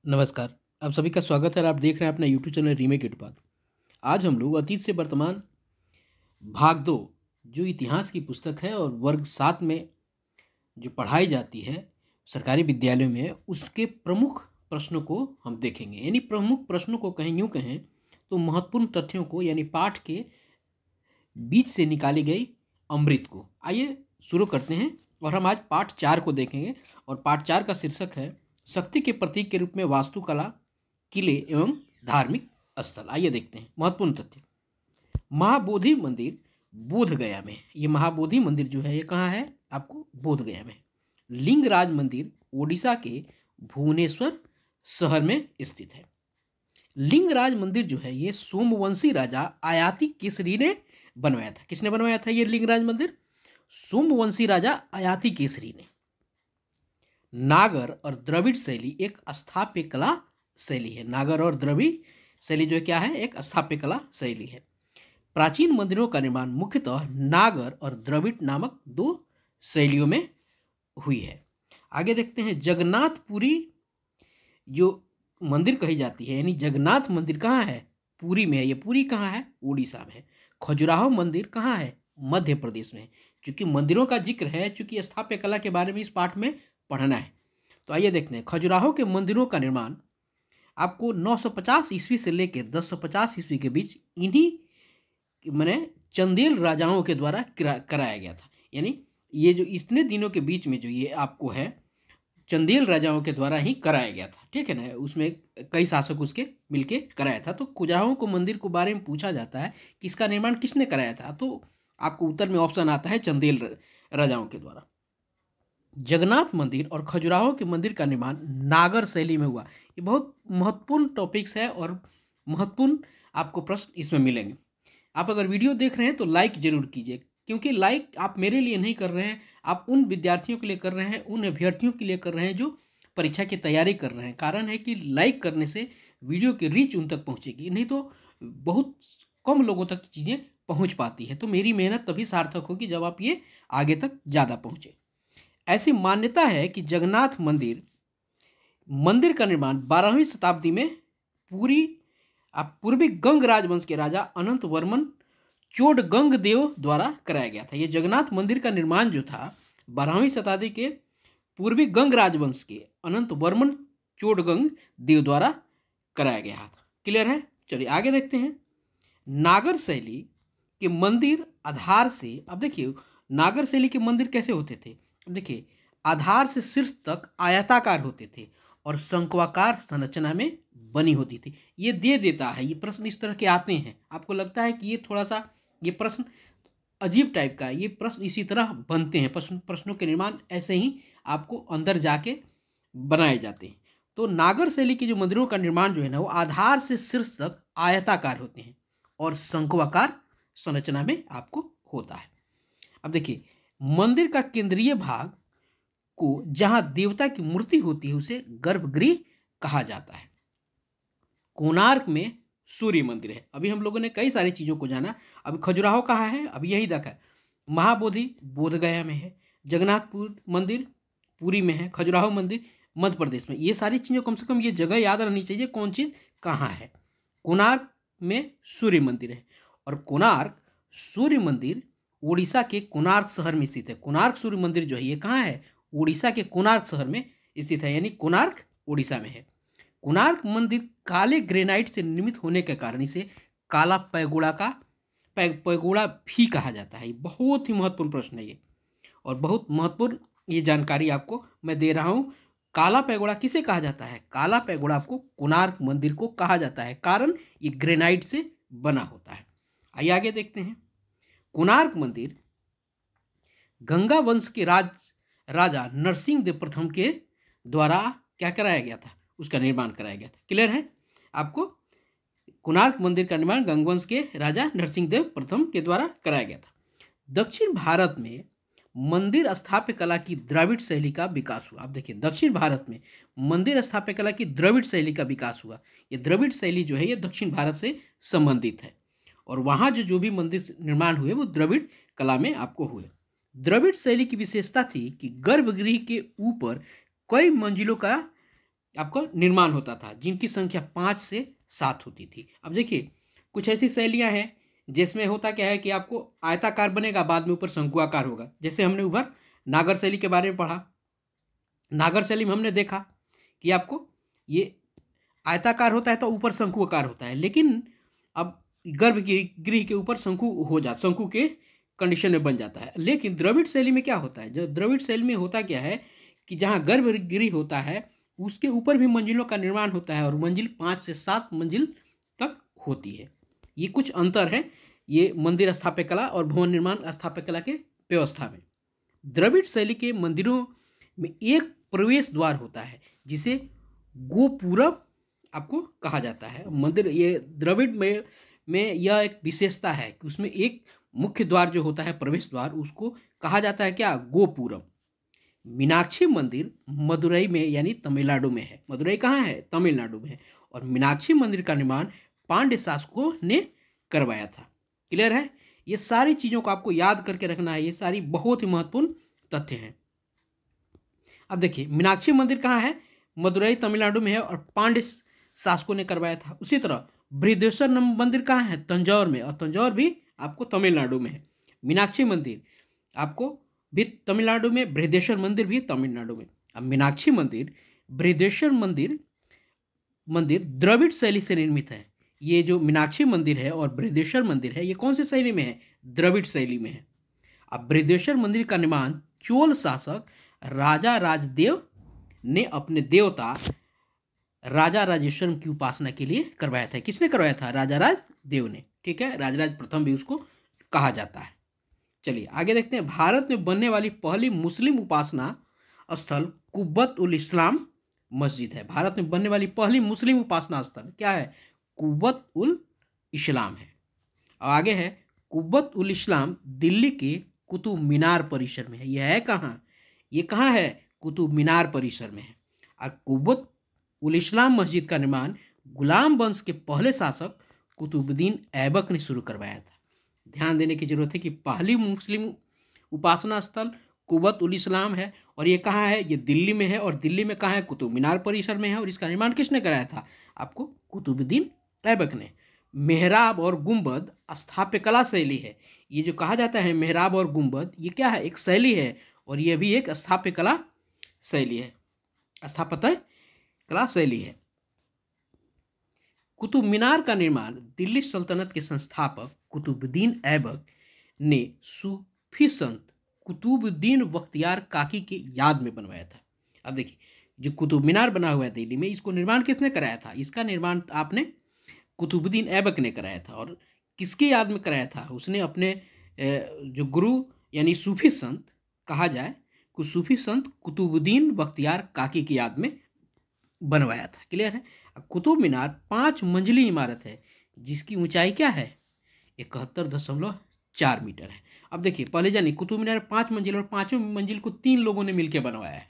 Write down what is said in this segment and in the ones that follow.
नमस्कार। आप सभी का स्वागत है और आप देख रहे हैं अपना यूट्यूब चैनल रीमेक इटपाट। आज हम लोग अतीत से वर्तमान भाग 2 जो इतिहास की पुस्तक है और वर्ग 7 में जो पढ़ाई जाती है सरकारी विद्यालयों में, उसके प्रमुख प्रश्नों को हम देखेंगे। यानी प्रमुख प्रश्नों को कहें, यूँ कहें तो महत्वपूर्ण तथ्यों को, यानी पाठ के बीच से निकाली गई अमृत को। आइए शुरू करते हैं और हम आज पाठ 4 को देखेंगे। और पाठ 4 का शीर्षक है शक्ति के प्रतीक के रूप में वास्तुकला, किले एवं धार्मिक स्थल। आइए देखते हैं महत्वपूर्ण तथ्य। महाबोधि मंदिर बोध गया में। ये महाबोधि मंदिर जो है ये कहाँ है? आपको बोध गया में। लिंगराज मंदिर ओडिशा के भुवनेश्वर शहर में स्थित है। लिंगराज मंदिर जो है ये सोमवंशी राजा आयाति केसरी ने बनवाया था। किसने बनवाया था ये लिंगराज मंदिर? सोमवंशी राजा आयाति केसरी ने। नागर और द्रविड़ शैली एक स्थापत्य कला शैली है। नागर और द्रविड़ शैली जो है क्या है? एक स्थापत्य कला शैली है। प्राचीन मंदिरों का निर्माण मुख्यतः नागर और द्रविड़ नामक दो शैलियों में हुई है। आगे देखते हैं जगन्नाथपुरी जो मंदिर कही जाती है, यानी जगन्नाथ मंदिर कहाँ है? पुरी में है। ये पुरी कहाँ है? उड़ीसा में है। खजुराहो मंदिर कहाँ है? मध्य प्रदेश में है। चूंकि मंदिरों का जिक्र है, चूंकि स्थापत्य कला के बारे में इस पाठ में पढ़ना है, तो आइए देखते हैं। खजुराहो के मंदिरों का निर्माण आपको 950 ईस्वी से लेकर 1050 ईस्वी के बीच इन्हीं मैंने चंदेल राजाओं के द्वारा कराया गया था। यानी ये जो इतने दिनों के बीच में जो ये आपको है, चंदेल राजाओं के द्वारा ही कराया गया था। ठीक है ना? उसमें कई शासक उसके मिलके कराया था। तो खजुराहो को मंदिर के बारे में पूछा जाता है कि इसका निर्माण किसने कराया था, तो आपको उत्तर में ऑप्शन आता है चंदेल राजाओं के द्वारा। जगन्नाथ मंदिर और खजुराहो के मंदिर का निर्माण नागर शैली में हुआ। ये बहुत महत्वपूर्ण टॉपिक्स है और महत्वपूर्ण आपको प्रश्न इसमें मिलेंगे। आप अगर वीडियो देख रहे हैं तो लाइक जरूर कीजिए, क्योंकि लाइक आप मेरे लिए नहीं कर रहे हैं, आप उन विद्यार्थियों के लिए कर रहे हैं, उन अभ्यर्थियों के लिए कर रहे हैं जो परीक्षा की तैयारी कर रहे हैं। कारण है कि लाइक करने से वीडियो की रीच उन तक पहुँचेगी, नहीं तो बहुत कम लोगों तक चीज़ें पहुँच पाती है। तो मेरी मेहनत तभी सार्थक होगी जब आप ये आगे तक ज़्यादा पहुँचे। ऐसी मान्यता है कि जगन्नाथ मंदिर का निर्माण 12वीं शताब्दी में पूर्वी गंग राजवंश के राजा अनंत वर्मन चोडगंग देव द्वारा कराया गया था। यह जगन्नाथ मंदिर का निर्माण जो था 12वीं शताब्दी के पूर्वी गंग राजवंश के अनंत वर्मन चोडगंग देव द्वारा कराया गया था। क्लियर है? चलिए आगे देखते हैं। नागर शैली के मंदिर आधार से, अब देखिए नागर शैली के मंदिर कैसे होते थे। देखिए आधार से शीर्ष तक आयताकार होते थे और शंक्वाकार संरचना में बनी होती थी। ये दे देता है, ये प्रश्न इस तरह के आते हैं। आपको लगता है कि ये थोड़ा सा ये प्रश्न अजीब टाइप का है, ये प्रश्न इसी तरह बनते हैं। प्रश्नों के निर्माण ऐसे ही आपको अंदर जाके बनाए जाते हैं। तो नागर शैली के जो मंदिरों का निर्माण जो है ना, वो आधार से शीर्ष तक आयताकार होते हैं और शंक्वाकार संरचना में आपको होता है। अब देखिए मंदिर का केंद्रीय भाग को जहां देवता की मूर्ति होती है उसे गर्भगृह कहा जाता है। कोणार्क में सूर्य मंदिर है। अभी हम लोगों ने कई सारी चीजों को जाना। अभी खजुराहो कहाँ है? अभी यही देखा। महाबोधि बोध गया में है, जगन्नाथपुर मंदिर पुरी में है, खजुराहो मंदिर मध्य प्रदेश में। ये सारी चीज़ें कम से कम ये जगह याद रहनी चाहिए, कौन चीज़ कहाँ है। कोणार्क में सूर्य मंदिर है और कोणार्क सूर्य मंदिर उड़ीसा के कोणार्क शहर में स्थित है। कोणार्क सूर्य मंदिर जो है ये कहाँ है? उड़ीसा के कोणार्क शहर में स्थित है, यानी कोणार्क उड़ीसा में है। कोणार्क मंदिर काले ग्रेनाइट से निर्मित होने के कारण इसे काला पैगोड़ा भी कहा जाता है। बहुत ही महत्वपूर्ण प्रश्न है ये, और बहुत महत्वपूर्ण ये जानकारी आपको मैं दे रहा हूँ। काला पैगोड़ा किसे कहा जाता है? काला पैगोड़ा आपको कोणार्क मंदिर को कहा जाता है, कारण ये ग्रेनाइट से बना होता है। आइए आगे देखते हैं। कोणार्क मंदिर गंगा वंश के राजा नरसिंह देव प्रथम के द्वारा क्या कराया गया था? उसका निर्माण कराया गया था। क्लियर है आपको? कोणार्क मंदिर का निर्माण गंगा वंश के राजा नरसिंह देव प्रथम के द्वारा कराया गया था। दक्षिण भारत में मंदिर स्थापत्य कला की द्रविड़ शैली का विकास हुआ। अब देखिए दक्षिण भारत में मंदिर स्थापत्य कला की द्रविड़ शैली का विकास हुआ। ये द्रविड़ शैली जो है ये दक्षिण भारत से संबंधित है और वहाँ जो भी मंदिर निर्माण हुए वो द्रविड़ कला में आपको हुए। द्रविड़ शैली की विशेषता थी कि गर्भगृह के ऊपर कई मंजिलों का आपका निर्माण होता था, जिनकी संख्या 5 से 7 होती थी। अब देखिए कुछ ऐसी शैलियाँ हैं जिसमें होता क्या है कि आपको आयताकार बनेगा, बाद में ऊपर शंकुआकार होगा। जैसे हमने ऊपर नागर शैली के बारे में पढ़ा। नागर शैली में हमने देखा कि आपको ये आयताकार होता है तो ऊपर शंकुआकार होता है, लेकिन अब गर्भगृह के ऊपर शंकु के कंडीशन में बन जाता है। लेकिन द्रविड़ शैली में क्या होता है, जो द्रविड़ शैली में होता क्या है कि जहाँ गर्भगृह होता है उसके ऊपर भी मंजिलों का निर्माण होता है, और मंजिल 5 से 7 मंजिल तक होती है। ये कुछ अंतर है ये मंदिर स्थापत्य कला और भवन निर्माण स्थापत्य कला के व्यवस्था में। द्रविड़ शैली के मंदिरों में एक प्रवेश द्वार होता है जिसे गोपुरम आपको कहा जाता है। मंदिर ये द्रविड़ में यह एक विशेषता है कि उसमें एक मुख्य द्वार जो होता है, प्रवेश द्वार, उसको कहा जाता है क्या, गोपुरम। मीनाक्षी मंदिर मदुरई में यानी तमिलनाडु में है। मदुरई कहाँ है, तमिलनाडु में है। और मीनाक्षी मंदिर का निर्माण पांड्य शासकों ने करवाया था। क्लियर है। ये सारी चीज़ों को आपको याद करके रखना है, ये सारी बहुत ही महत्वपूर्ण तथ्य हैं। अब देखिए मीनाक्षी मंदिर कहाँ है, मदुरई तमिलनाडु में है और पांड्य शासकों ने करवाया था। उसी तरह बृहदेश्वर मंदिर कहाँ है, तंजौर में, और तंजौर भी आपको तमिलनाडु में है। मीनाक्षी मंदिर आपको भी तमिलनाडु में, बृहदेश्वर मंदिर भी तमिलनाडु में। अब मीनाक्षी मंदिर, बृहदेश्वर मंदिर द्रविड़ शैली से निर्मित है। ये जो मीनाक्षी मंदिर है और बृहदेश्वर मंदिर है, ये कौन सी शैली में है, द्रविड़ शैली में है। अब बृहदेश्वर मंदिर का निर्माण चोल शासक राजा राजदेव ने अपने देवता राजा राजेश्वरम की उपासना के लिए करवाया था। किसने करवाया था, राजा राजदेव ने। ठीक है, राजराज प्रथम भी उसको कहा जाता है। चलिए आगे देखते हैं। भारत में बनने वाली पहली मुस्लिम उपासना स्थल कुब्बत उल इस्लाम मस्जिद है। भारत में बनने वाली पहली मुस्लिम उपासना स्थल क्या है, कुब्बत उल इस्लाम है। और आगे है कुब्बत उल इस्लाम दिल्ली के कुतुब मीनार परिसर में है। यह है कहाँ, ये कहाँ है, कुतुब मीनार परिसर में है। और कुब्बत उल इस्लाम मस्जिद का निर्माण गुलाम वंश के पहले शासक कुतुबुद्दीन ऐबक ने शुरू करवाया था। ध्यान देने की जरूरत है कि पहली मुस्लिम उपासना स्थल कुब्बत उल इस्लाम है, और ये कहाँ है, ये दिल्ली में है। और दिल्ली में कहाँ है, कुतुब मीनार परिसर में है। और इसका निर्माण किसने कराया था, आपको कुतुबुद्दीन ऐबक ने। मेहराब और गुंबद स्थापत्य कला शैली है। ये जो कहा जाता है मेहराब और गुंबद, ये क्या है, एक शैली है, और ये भी एक स्थापत्य कला शैली है, स्थापत्य कला शैली है। कुतुब मीनार का निर्माण दिल्ली सल्तनत के संस्थापक कुतुबुद्दीन ऐबक ने सूफी संत कुतुबुद्दीन बख्तियार काकी के याद में बनवाया था। अब देखिए जो कुतुब मीनार बना हुआ है दिल्ली में, इसको निर्माण किसने कराया था, इसका निर्माण आपने कुतुबुद्दीन ऐबक ने कराया था। और किसके याद में कराया था, उसने अपने जो गुरु यानी सूफी संत कहा जाए, कुछ सूफी संत कुतुबुद्दीन बख्तियार काकी की याद में बनवाया था। क्लियर है। कुतुब मीनार 5 मंजिली इमारत है जिसकी ऊंचाई क्या है, 71.4 मीटर है। अब देखिए पहले जानिए कुतुब मीनार 5 मंजिल, और 5वीं मंजिल को 3 लोगों ने मिलकर बनवाया है,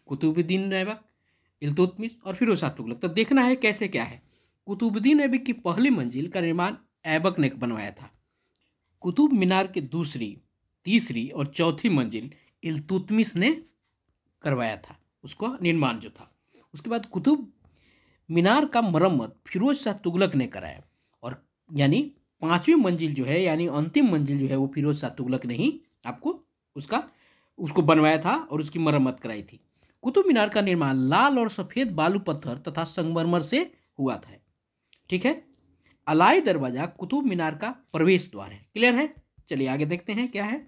कुतुबुद्दीन ऐबक, इल्तुतमिश और फिरोज शाह तुगलक। तो देखना है कैसे क्या है। कुतुबुद्दीन ऐबक की पहली मंजिल का निर्माण ऐबक ने बनवाया था। कुतुब मीनार की दूसरी, तीसरी और चौथी मंजिल इल्तुतमिश ने करवाया था, उसको निर्माण जो था। उसके बाद कुतुब मीनार का मरम्मत फिरोज शाह तुगलक ने कराया, और यानी 5वीं मंजिल जो है यानी अंतिम मंजिल जो है वो फिरोज शाह तुगलक ने ही आपको उसको बनवाया था और उसकी मरम्मत कराई थी। कुतुब मीनार का निर्माण लाल और सफ़ेद बालू पत्थर तथा संगमरमर से हुआ था। ठीक है। अलाई दरवाजा कुतुब मीनार का प्रवेश द्वार है। क्लियर है। चलिए आगे देखते हैं क्या है।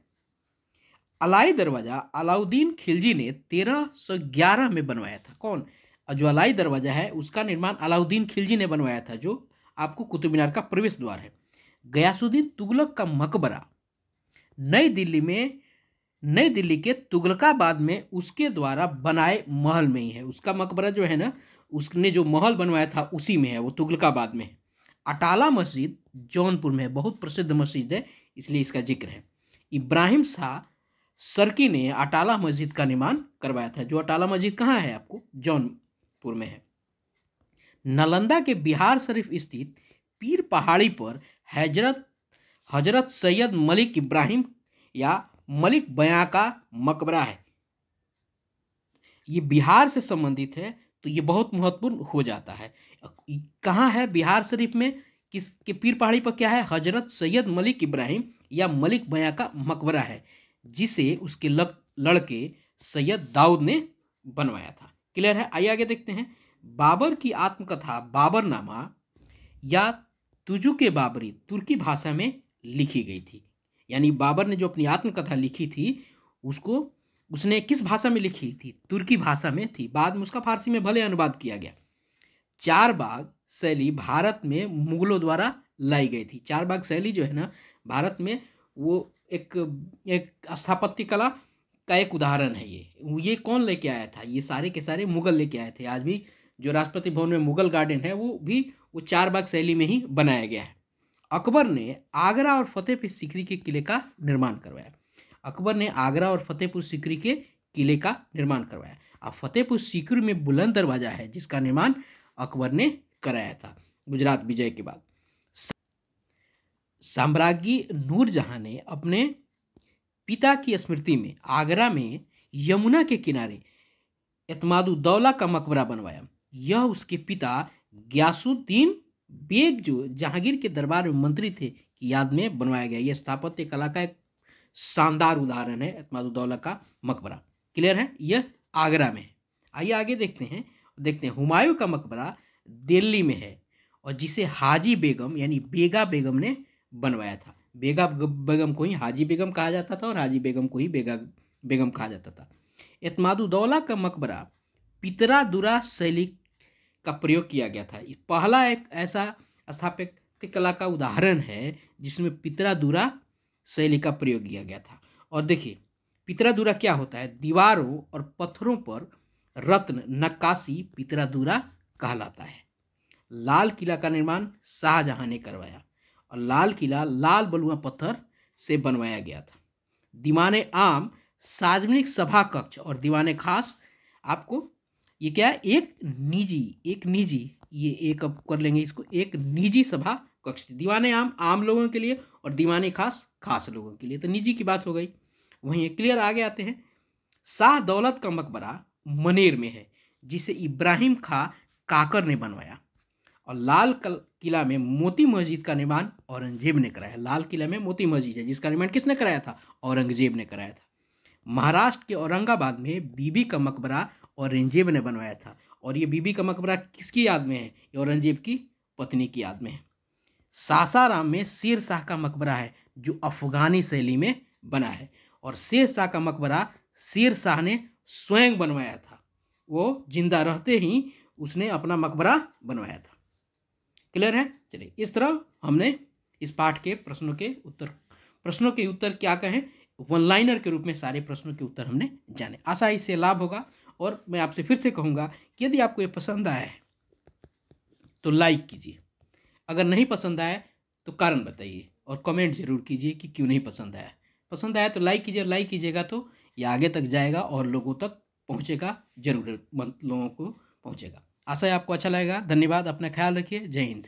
अलाई दरवाजा अलाउद्दीन खिलजी ने 1311 में बनवाया था। कौन, जो अलाई दरवाजा है उसका निर्माण अलाउद्दीन खिलजी ने बनवाया था, जो आपको कुतुब मीनार का प्रवेश द्वार है। गयासुद्दीन तुगलक का मकबरा नई दिल्ली के तुगलकाबाद में उसके द्वारा बनाए महल में ही है। उसका मकबरा जो है ना, उसने जो महल बनवाया था उसी में है, वो तुगलकाबाद में है। अटाला मस्जिद जौनपुर में है, बहुत प्रसिद्ध मस्जिद है इसलिए इसका जिक्र है। इब्राहिम शाह सर्की ने अटाला मस्जिद का निर्माण करवाया था। जो अटाला मस्जिद कहाँ है, आपको जौनपुर में है। नालंदा के बिहार शरीफ स्थित पीर पहाड़ी पर हजरत सैयद मलिक इब्राहिम या मलिक बयां का मकबरा है। ये बिहार से संबंधित है, तो तो ये बहुत महत्वपूर्ण हो जाता है। कहाँ है बिहार शरीफ में, किसके पीर पहाड़ी पर क्या है, हजरत सैयद मलिक इब्राहिम या मलिक बयां का मकबरा है, जिसे उसके लड़के सैयद दाऊद ने बनवाया था। क्लियर है। आइए आगे देखते हैं। बाबर की आत्मकथा बाबरनामा या तुजु के बाबरी तुर्की भाषा में लिखी गई थी। यानी बाबर ने जो अपनी आत्मकथा लिखी थी उसको उसने किस भाषा में लिखी थी, तुर्की भाषा में थी। बाद में उसका फारसी में भले अनुवाद किया गया। चार बाग शैली भारत में मुगलों द्वारा लाई गई थी। चार बाग शैली जो है ना भारत में, वो एक स्थापत्य कला का एक उदाहरण है। ये कौन लेके आया था, ये सारे के सारे मुगल लेके आए थे। आज भी जो राष्ट्रपति भवन में मुगल गार्डन है वो चार बाग शैली में ही बनाया गया है। अकबर ने आगरा और फतेहपुर सीकरी के किले का निर्माण करवाया। अकबर ने आगरा और फतेहपुर सीकरी के किले का निर्माण करवाया। अब फतेहपुर सीकरी में बुलंद दरवाजा है जिसका निर्माण अकबर ने कराया था गुजरात विजय के बाद। साम्राज्ञी नूरजहां ने अपने पिता की स्मृति में आगरा में यमुना के किनारे एतमादुद्दौला का मकबरा बनवाया। यह उसके पिता गयासुद्दीन बेग जो जहांगीर के दरबार में मंत्री थे की याद में बनवाया गया। यह स्थापत्य कला का एक शानदार उदाहरण है एतमादुद्दौला का मकबरा। क्लियर है। यह आगरा में है। आइए आगे देखते हैं हुमायूं का मकबरा दिल्ली में है और जिसे हाजी बेगम यानी बेगा बेगम ने बनवाया था। बेगा बेगम को ही हाजी बेगम कहा जाता था और हाजी बेगम को ही बेगा बेगम कहा जाता था। एतमादुद्दौला का मकबरा पितरादुरा शैली का प्रयोग किया गया था। पहला एक ऐसा स्थापत्य कला का उदाहरण है जिसमें पितरादुरा शैली का प्रयोग किया गया था। और देखिए पितरादुरा क्या होता है, दीवारों और पत्थरों पर रत्न नक्काशी पितरादुरा कहलाता है। लाल किला का निर्माण शाहजहां ने करवाया और लाल किला लाल बलुआ पत्थर से बनवाया गया था। दीवाने आम सार्वजनिक सभा कक्ष और दीवाने खास, आपको ये क्या है, एक निजी ये एक अब कर लेंगे इसको, एक निजी सभा कक्ष थी। दीवाने आम लोगों के लिए और दीवाने खास लोगों के लिए, तो निजी की बात हो गई। वहीं क्लियर आगे आते हैं। शाह दौलत का मकबरा मनेर में है जिसे इब्राहिम खां काकर ने बनवाया। और लाल किला में मोती मस्जिद का निर्माण औरंगजेब ने कराया। लाल किला में मोती मस्जिद है जिसका निर्माण किसने कराया था, औरंगजेब ने कराया था। महाराष्ट्र के औरंगाबाद में बीबी का मकबरा औरंगजेब ने बनवाया था। और ये बीबी का मकबरा किसकी याद में है, ये औरंगजेब की पत्नी की याद में है। सासाराम में शेर शाह का मकबरा है जो अफगानी शैली में बना है और शेर शाह का मकबरा शेर शाह ने स्वयं बनवाया था। वो जिंदा रहते ही उसने अपना मकबरा बनवाया था। क्लियर है। चलिए इस तरह हमने इस पाठ के प्रश्नों के उत्तर क्या कहें, वन लाइनर के रूप में सारे प्रश्नों के उत्तर हमने जाने। आशा इससे लाभ होगा। और मैं आपसे फिर से कहूँगा कि यदि आपको ये पसंद आया है तो लाइक कीजिए, अगर नहीं पसंद आया तो कारण बताइए और कमेंट जरूर कीजिए कि क्यों नहीं पसंद आया। पसंद आया तो लाइक कीजिए, लाइक कीजिएगा तो ये आगे तक जाएगा और लोगों तक पहुँचेगा, जरूरतमंद लोगों को पहुँचेगा। आशा है आपको अच्छा लगेगा। धन्यवाद, अपना ख्याल रखिए। जय हिंद।